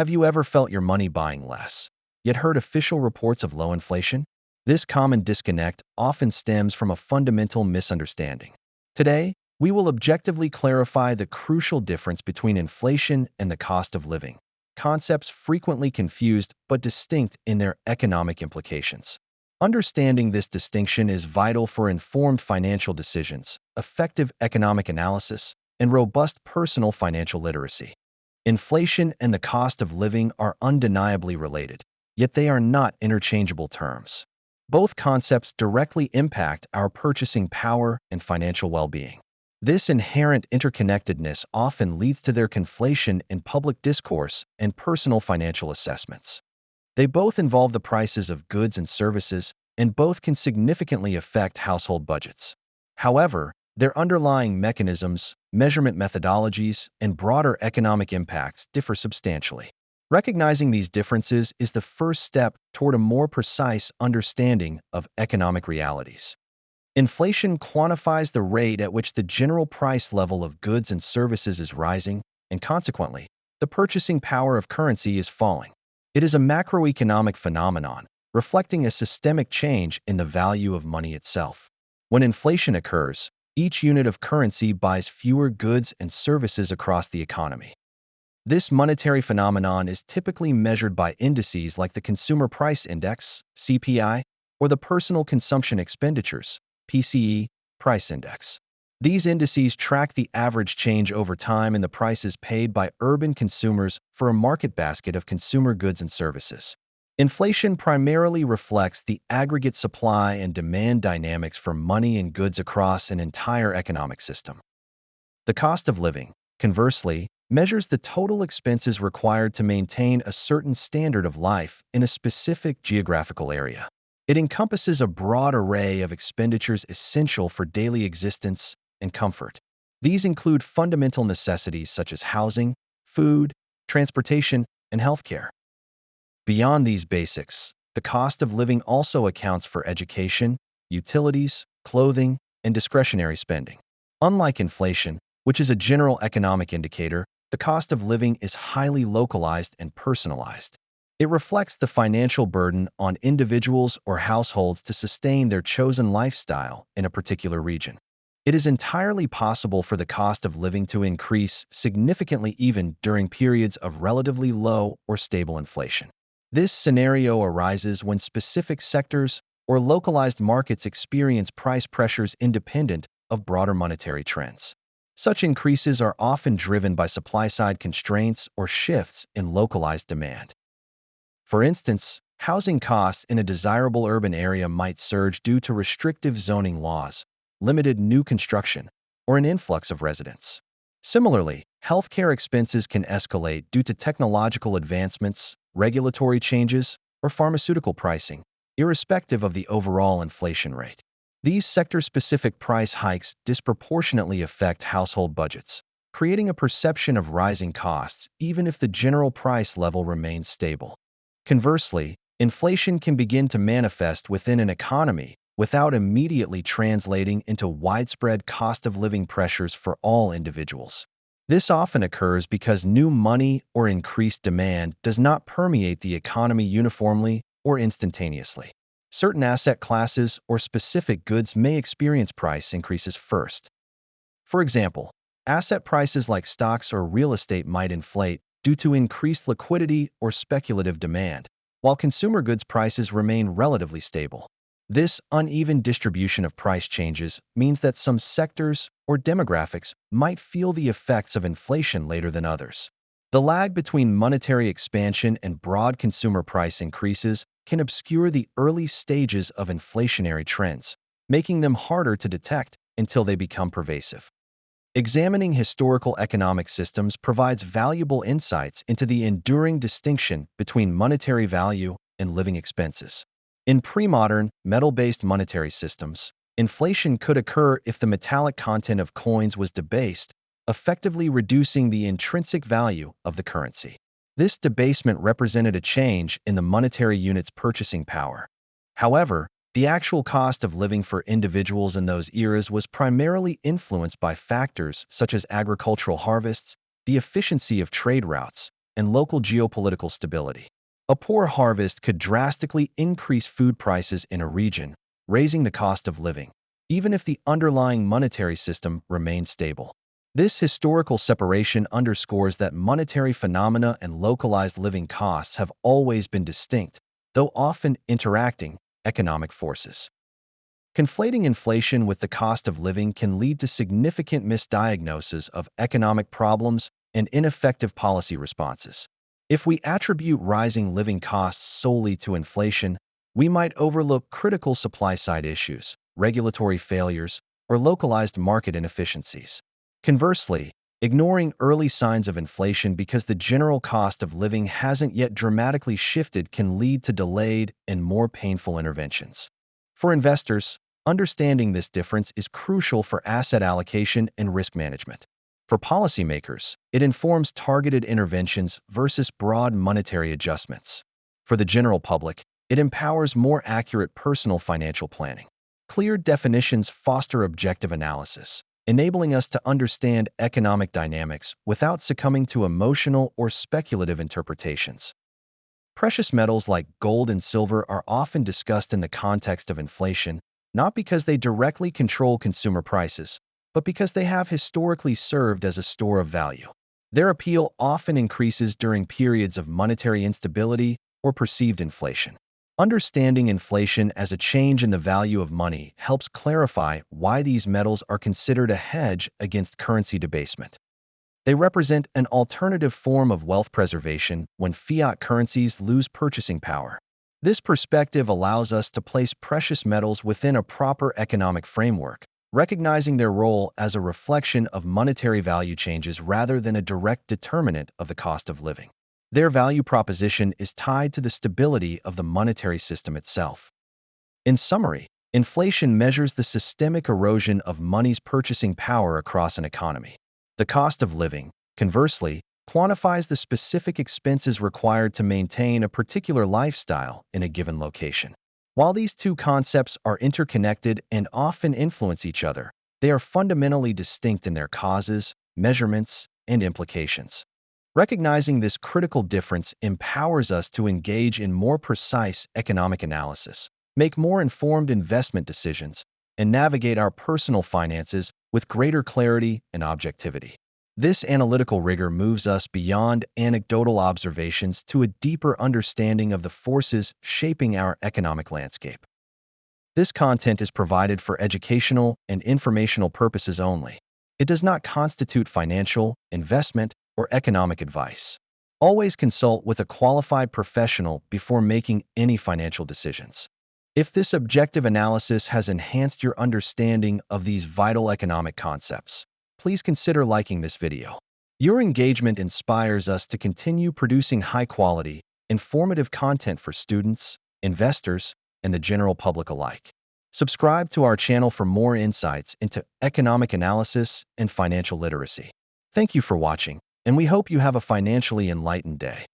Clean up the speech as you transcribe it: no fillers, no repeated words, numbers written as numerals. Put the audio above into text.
Have you ever felt your money buying less, yet heard official reports of low inflation? This common disconnect often stems from a fundamental misunderstanding. Today, we will objectively clarify the crucial difference between inflation and the cost of living, concepts frequently confused but distinct in their economic implications. Understanding this distinction is vital for informed financial decisions, effective economic analysis, and robust personal financial literacy. Inflation and the cost of living are undeniably related, yet they are not interchangeable terms. Both concepts directly impact our purchasing power and financial well-being. This inherent interconnectedness often leads to their conflation in public discourse and personal financial assessments. They both involve the prices of goods and services, and both can significantly affect household budgets. However, their underlying mechanisms, measurement methodologies, and broader economic impacts differ substantially. Recognizing these differences is the first step toward a more precise understanding of economic realities. Inflation quantifies the rate at which the general price level of goods and services is rising, and consequently, the purchasing power of currency is falling. It is a macroeconomic phenomenon, reflecting a systemic change in the value of money itself. When inflation occurs, each unit of currency buys fewer goods and services across the economy. This monetary phenomenon is typically measured by indices like the Consumer Price Index, CPI, or the Personal Consumption Expenditures, PCE, Price Index. These indices track the average change over time in the prices paid by urban consumers for a market basket of consumer goods and services. Inflation primarily reflects the aggregate supply and demand dynamics for money and goods across an entire economic system. The cost of living, conversely, measures the total expenses required to maintain a certain standard of life in a specific geographical area. It encompasses a broad array of expenditures essential for daily existence and comfort. These include fundamental necessities such as housing, food, transportation, and healthcare. Beyond these basics, the cost of living also accounts for education, utilities, clothing, and discretionary spending. Unlike inflation, which is a general economic indicator, the cost of living is highly localized and personalized. It reflects the financial burden on individuals or households to sustain their chosen lifestyle in a particular region. It is entirely possible for the cost of living to increase significantly even during periods of relatively low or stable inflation. This scenario arises when specific sectors or localized markets experience price pressures independent of broader monetary trends. Such increases are often driven by supply-side constraints or shifts in localized demand. For instance, housing costs in a desirable urban area might surge due to restrictive zoning laws, limited new construction, or an influx of residents. Similarly, healthcare expenses can escalate due to technological advancements, regulatory changes, or pharmaceutical pricing, irrespective of the overall inflation rate. These sector-specific price hikes disproportionately affect household budgets, creating a perception of rising costs even if the general price level remains stable. Conversely, inflation can begin to manifest within an economy without immediately translating into widespread cost of living pressures for all individuals. This often occurs because new money or increased demand does not permeate the economy uniformly or instantaneously. Certain asset classes or specific goods may experience price increases first. For example, asset prices like stocks or real estate might inflate due to increased liquidity or speculative demand, while consumer goods prices remain relatively stable. This uneven distribution of price changes means that some sectors or demographics might feel the effects of inflation later than others. The lag between monetary expansion and broad consumer price increases can obscure the early stages of inflationary trends, making them harder to detect until they become pervasive. Examining historical economic systems provides valuable insights into the enduring distinction between monetary value and living expenses. In pre-modern, metal-based monetary systems, inflation could occur if the metallic content of coins was debased, effectively reducing the intrinsic value of the currency. This debasement represented a change in the monetary unit's purchasing power. However, the actual cost of living for individuals in those eras was primarily influenced by factors such as agricultural harvests, the efficiency of trade routes, and local geopolitical stability. A poor harvest could drastically increase food prices in a region, raising the cost of living, even if the underlying monetary system remained stable. This historical separation underscores that monetary phenomena and localized living costs have always been distinct, though often interacting, economic forces. Conflating inflation with the cost of living can lead to significant misdiagnosis of economic problems and ineffective policy responses. If we attribute rising living costs solely to inflation, we might overlook critical supply-side issues, regulatory failures, or localized market inefficiencies. Conversely, ignoring early signs of inflation because the general cost of living hasn't yet dramatically shifted can lead to delayed and more painful interventions. For investors, understanding this difference is crucial for asset allocation and risk management. For policymakers, it informs targeted interventions versus broad monetary adjustments. For the general public, it empowers more accurate personal financial planning. Clear definitions foster objective analysis, enabling us to understand economic dynamics without succumbing to emotional or speculative interpretations. Precious metals like gold and silver are often discussed in the context of inflation, not because they directly control consumer prices, but because they have historically served as a store of value. Their appeal often increases during periods of monetary instability or perceived inflation. Understanding inflation as a change in the value of money helps clarify why these metals are considered a hedge against currency debasement. They represent an alternative form of wealth preservation when fiat currencies lose purchasing power. This perspective allows us to place precious metals within a proper economic framework, recognizing their role as a reflection of monetary value changes rather than a direct determinant of the cost of living. Their value proposition is tied to the stability of the monetary system itself. In summary, inflation measures the systemic erosion of money's purchasing power across an economy. The cost of living, conversely, quantifies the specific expenses required to maintain a particular lifestyle in a given location. While these two concepts are interconnected and often influence each other, they are fundamentally distinct in their causes, measurements, and implications. Recognizing this critical difference empowers us to engage in more precise economic analysis, make more informed investment decisions, and navigate our personal finances with greater clarity and objectivity. This analytical rigor moves us beyond anecdotal observations to a deeper understanding of the forces shaping our economic landscape. This content is provided for educational and informational purposes only. It does not constitute financial, investment, or economic advice. Always consult with a qualified professional before making any financial decisions. If this objective analysis has enhanced your understanding of these vital economic concepts, please consider liking this video. Your engagement inspires us to continue producing high-quality, informative content for students, investors, and the general public alike. Subscribe to our channel for more insights into economic analysis and financial literacy. Thank you for watching, and we hope you have a financially enlightened day.